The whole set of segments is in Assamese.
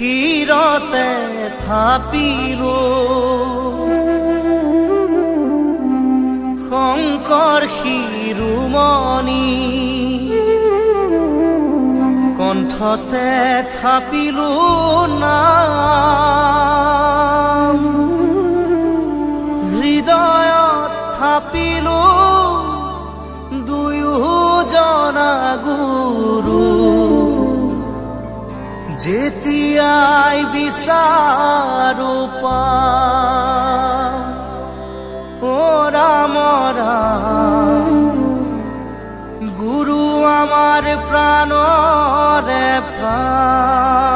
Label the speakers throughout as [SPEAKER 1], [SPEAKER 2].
[SPEAKER 1] শিৰতে থাপিলো শংকৰ শিৰোমণি কণ্ঠতে থাপিলো নাম হৃদয়ত থাপিলো দুয়োজনা গুৰু যেতিয়াই বিচাৰো পাম ও ৰাম ৰাম গুৰু আমাৰ প্ৰাণৰে প্ৰাণ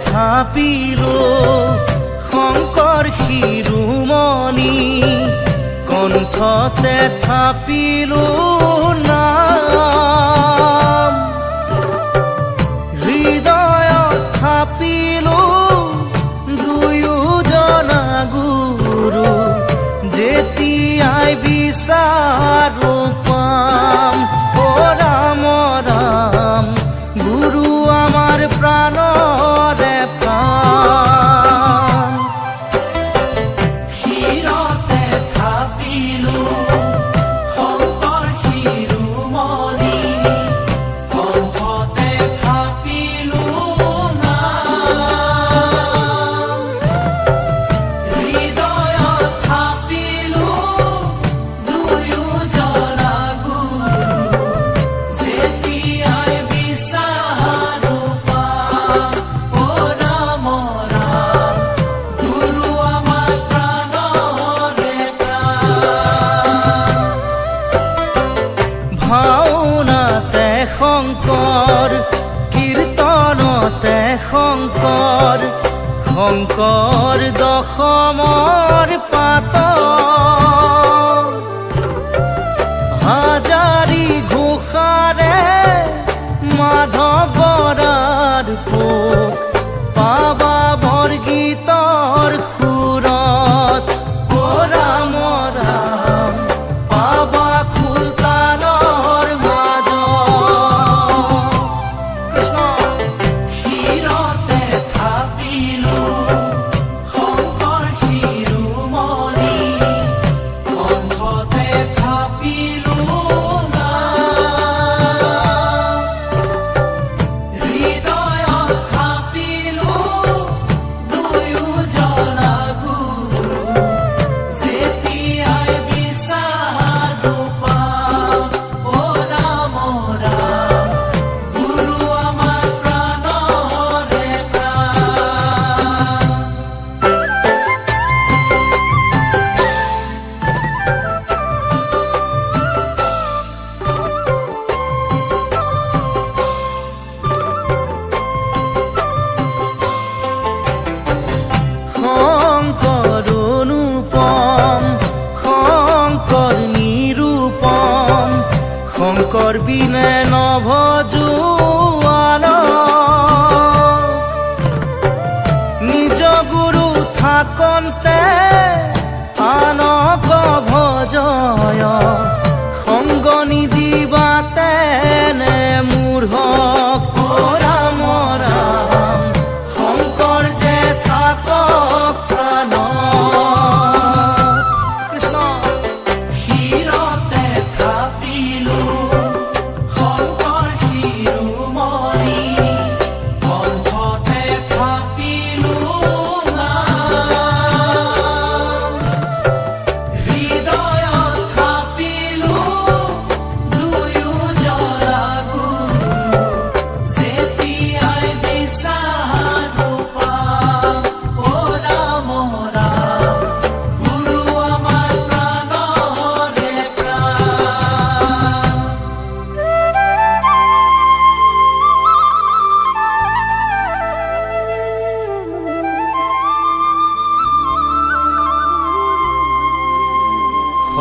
[SPEAKER 1] থাপিলো শংকৰ শিৰোমণি কণ্ঠতে থাপিলো নাম হৃদয়ত থাপিলো দুয়োজনা গুৰু যেতিয়াই বিচাৰো পাম ও ৰাম ৰাম গুৰু আমাৰ প্ৰাণৰে প্ৰাণ
[SPEAKER 2] শিৰতে থাপিলো শংকৰ শিৰোমণি কণ্ঠতে থাপিলো নাম হৃদয়ত থাপিলো দুয়োজনা গুৰু যেতিয়াই বিচাৰো পাম ও ৰাম ৰাম গুৰু আমাৰ প্ৰাণৰে প্ৰাণ
[SPEAKER 1] ভাওনাতে শংকৰ কীৰ্তনতে শংকৰ শংকৰ দশমৰ পাত হাজাৰী ঘোষাৰে মাধৱৰাৰ পোক পাবা বৰগীতৰ সুৰত ও ৰাম ৰাম পাবা খোলতালৰ মাজত
[SPEAKER 2] শিৰতে থাপিলো শংকৰ শিৰোমণি কণ্ঠতে থাপিলো নাম হৃদয়ত থাপিলো দুয়োজনা গুৰু যেতিয়াই বিচাৰো পাম ও ৰাম ৰাম গুৰু আমাৰ প্ৰাণৰে প্ৰাণ
[SPEAKER 1] শংকৰ অনুপম শংকৰ নিৰূপম শংকৰ বিনে নভজোৱাল নিজ গুৰু থাকন্তে আনক ভজয় সংগ নিদিবাতে নে মূঢ়ক ও ৰাম ৰাম শংকৰ যে থাকক প্ৰাণ কৃষ্ণ
[SPEAKER 2] শিৰতে থাপিলো শংকৰ শিৰোমণি কণ্ঠতে থাপিলো নাম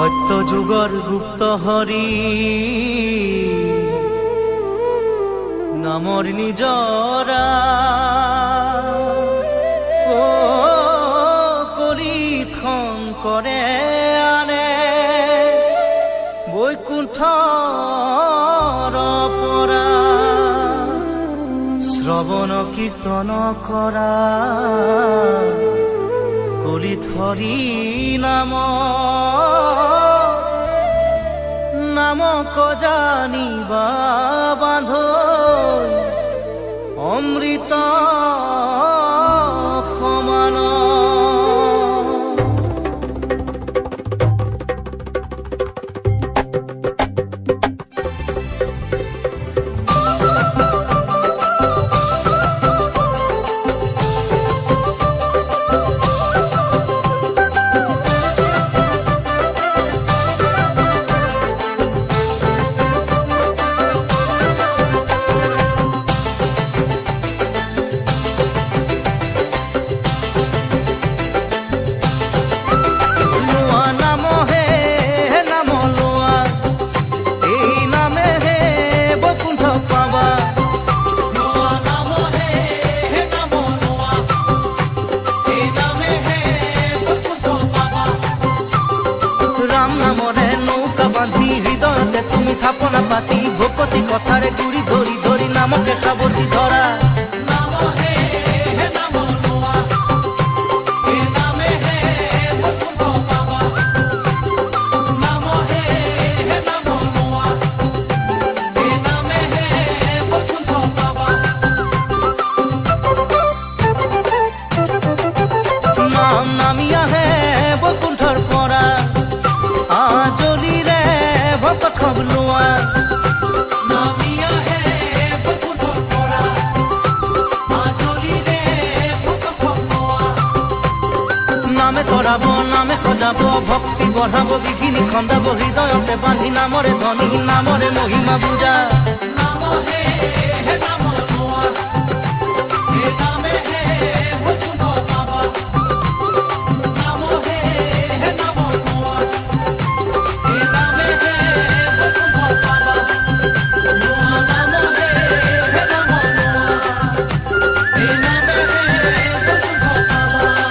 [SPEAKER 1] সত্য যুগৰ গুপ্ত হৰি নামৰ নিজৰা ও কলিখন কৰে আনে বৈকুণ্ঠৰ পৰা শ্ৰৱণ কীৰ্তন কৰা কলিত হৰি নামক জানিবা বান্ধ অমৃত সমান থাপনা পাতি ভকতি কথাৰে গুৰি ধৰি ধৰি নামকে সাৱটি ধৰা নাম নামি আহে বৈকুণ্ঠৰ পৰা আজলিৰে ভকত খবলোৱা
[SPEAKER 2] নামি আহে বৈকুণ্ঠৰ পৰা আজলিৰে ভকত খবলোৱা
[SPEAKER 1] নামে তৰাব নামে সজাব ভক্তি বঢ়াব বিঘিনি খন্দাব হৃদয়তে বান্ধি নামৰে ধনী নামৰে মহিমা বুজা